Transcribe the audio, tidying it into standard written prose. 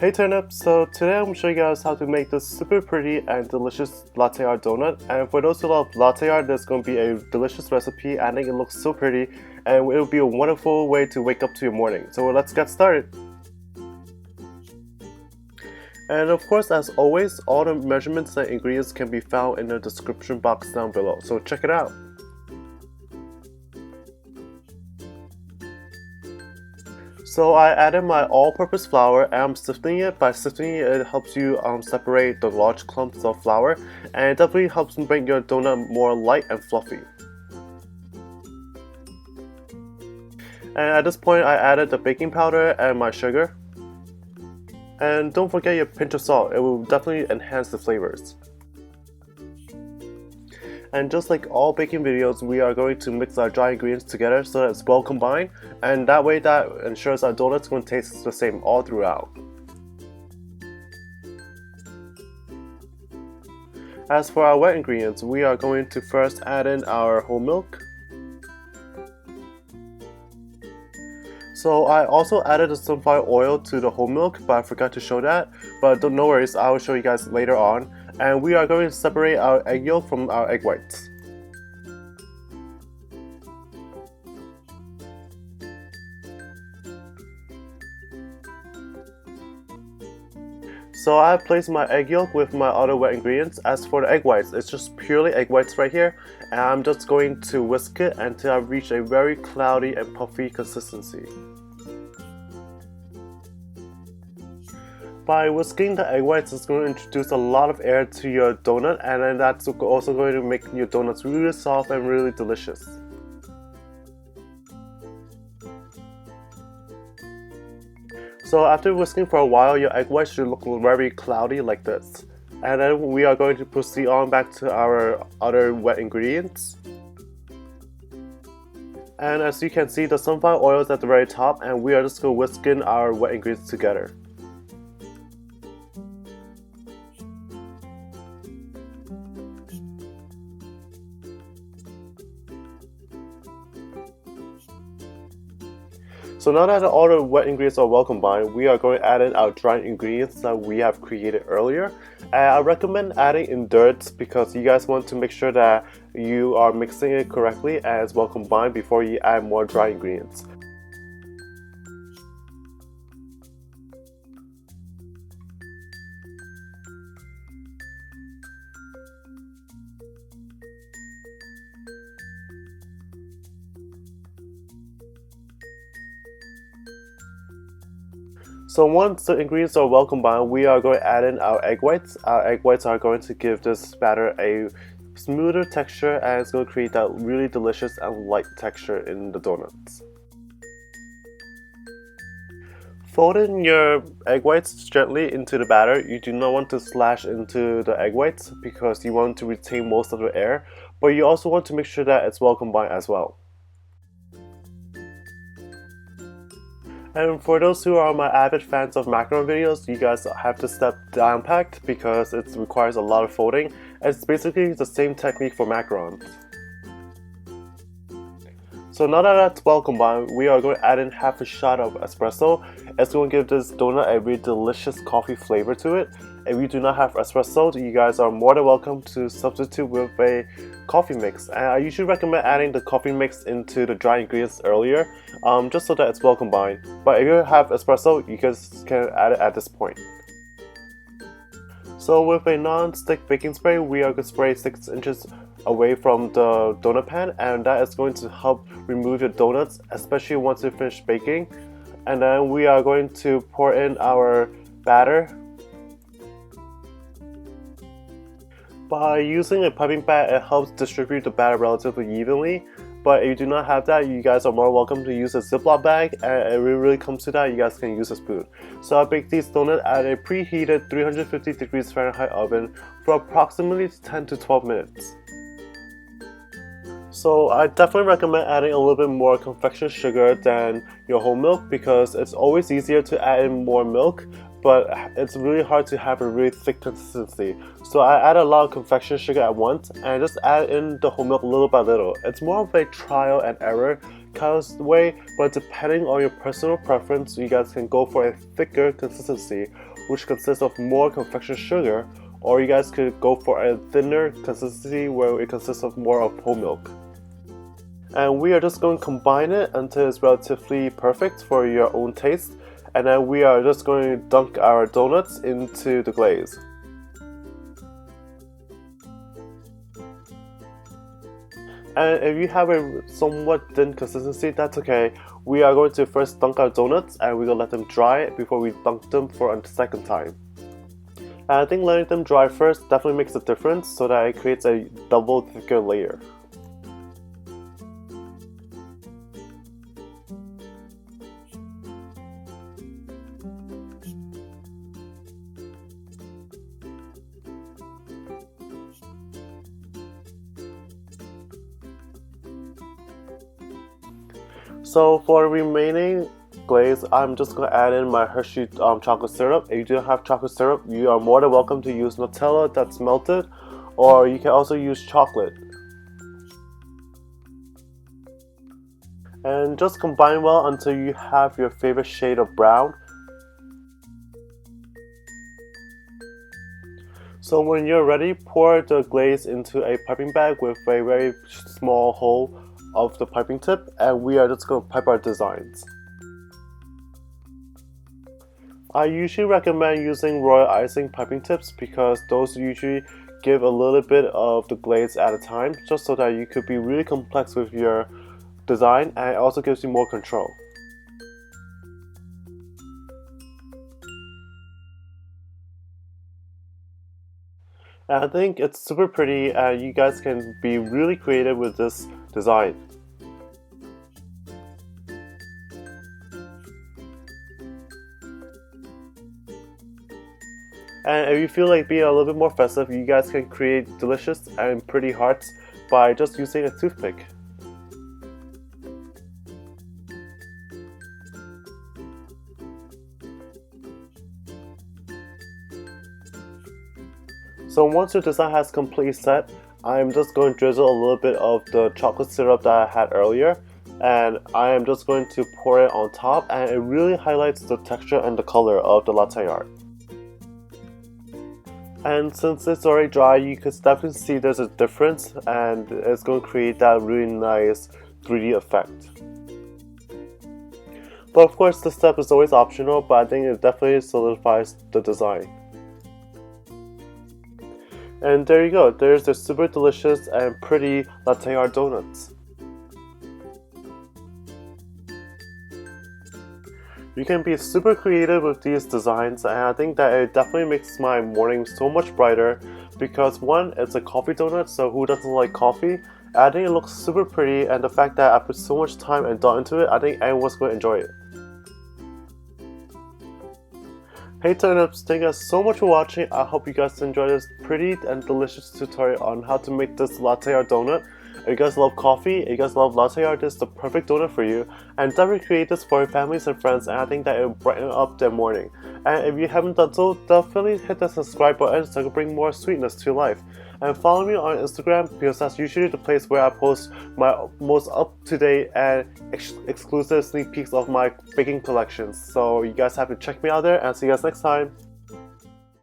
Hey Turnip, so today I'm going to show you guys how to make this super pretty and delicious latte art donut. And for those who love latte art, there's going to be a delicious recipe. I think it looks so pretty and it will be a wonderful way to wake up to your morning. So let's get started. And of course, as always, all the measurements and ingredients can be found in the description box down below, so check it out. So I added my all-purpose flour and I'm sifting it. By sifting it, it helps you separate the large clumps of flour, and it definitely helps make your donut more light and fluffy. And at this point I added the baking powder and my sugar. And don't forget your pinch of salt, it will definitely enhance the flavors. And just like all baking videos, we are going to mix our dry ingredients together so that it's well combined, and that way that ensures our donut's going to taste the same all throughout. As for our wet ingredients, we are going to first add in our whole milk. So I also added the sunflower oil to the whole milk, but I forgot to show that. But no worries, I will show you guys later on. And we are going to separate our egg yolk from our egg whites. So I have placed my egg yolk with my other wet ingredients. As for the egg whites, it's just purely egg whites right here. And I'm just going to whisk it until I reach a very cloudy and puffy consistency. By whisking the egg whites, it's going to introduce a lot of air to your donut, and then that's also going to make your donuts really soft and really delicious. So after whisking for a while, your egg whites should look very cloudy like this. And then we are going to proceed on back to our other wet ingredients. And as you can see, the sunflower oil is at the very top, and we are just going to whisk in our wet ingredients together. So now that all the wet ingredients are well combined, we are going to add in our dry ingredients that we have created earlier. And I recommend adding in dirt because you guys want to make sure that you are mixing it correctly and it's well combined before you add more dry ingredients. So once the ingredients are well combined, we are going to add in our egg whites. Our egg whites are going to give this batter a smoother texture, and it's going to create that really delicious and light texture in the donuts. Fold in your egg whites gently into the batter. You do not want to slash into the egg whites because you want to retain most of the air, but you also want to make sure that it's well combined as well. And for those who are my avid fans of macaron videos, you guys have to step down packed because it requires a lot of folding. It's basically the same technique for macarons. So now that that's well combined, we are going to add in half a shot of espresso. It's going to give this donut a really delicious coffee flavor to it. If you do not have espresso, you guys are more than welcome to substitute with a coffee mix. And I usually recommend adding the coffee mix into the dry ingredients earlier, just so that it's well combined. But if you have espresso, you guys can add it at this point. So with a non-stick baking spray, we are going to spray 6 inches away from the donut pan, and that is going to help remove your donuts, especially once you finish baking. And then we are going to pour in our batter. By using a piping bag, it helps distribute the batter relatively evenly. But if you do not have that, you guys are more welcome to use a Ziploc bag, and if it really comes to that, you guys can use a spoon. So I bake these donuts at a preheated 350 degrees Fahrenheit oven for approximately 10 to 12 minutes. So I definitely recommend adding a little bit more confection sugar than your whole milk because it's always easier to add in more milk, but it's really hard to have a really thick consistency. So I add a lot of confection sugar at once and just add in the whole milk little by little. It's more of a trial and error. kind of way, but depending on your personal preference, you guys can go for a thicker consistency, which consists of more confectioned sugar, or you guys could go for a thinner consistency where it consists of more of whole milk. And we are just going to combine it until it's relatively perfect for your own taste, and then we are just going to dunk our donuts into the glaze. And if you have a somewhat thin consistency, that's okay. We are going to first dunk our donuts and we're going to let them dry before we dunk them for a second time. And I think letting them dry first definitely makes a difference so that it creates a double thicker layer. So for remaining glaze, I'm just going to add in my Hershey chocolate syrup. If you don't have chocolate syrup, you are more than welcome to use Nutella that's melted, or you can also use chocolate. And just combine well until you have your favorite shade of brown. So when you're ready, pour the glaze into a piping bag with a very small hole of the piping tip, and we are just going to pipe our designs. I usually recommend using royal icing piping tips because those usually give a little bit of the glaze at a time, just so that you could be really complex with your design, and it also gives you more control. And I think it's super pretty, and you guys can be really creative with this design. And if you feel like being a little bit more festive, you guys can create delicious and pretty hearts by just using a toothpick. So once your design has completely set, I'm just going to drizzle a little bit of the chocolate syrup that I had earlier, and I am just going to pour it on top, and it really highlights the texture and the color of the latte art. And since it's already dry, you can definitely see there's a difference, and it's going to create that really nice 3D effect. But of course, this step is always optional, but I think it definitely solidifies the design. And there you go, there's the super delicious and pretty latte art donuts. You can be super creative with these designs, and I think that it definitely makes my morning so much brighter because one, it's a coffee donut, so who doesn't like coffee? I think it looks super pretty, and the fact that I put so much time and thought into it, I think everyone's going to enjoy it. Hey turnips, thank you guys so much for watching. I hope you guys enjoyed this pretty and delicious tutorial on how to make this latte art donut. If you guys love coffee, if you guys love latte art, this is the perfect donut for you. And definitely create this for your families and friends, and I think that it will brighten up their morning. And if you haven't done so, definitely hit the subscribe button so I can bring more sweetness to your life. And follow me on Instagram because that's usually the place where I post my most up-to-date and exclusive sneak peeks of my baking collections. So you guys have to check me out there, and see you guys next time.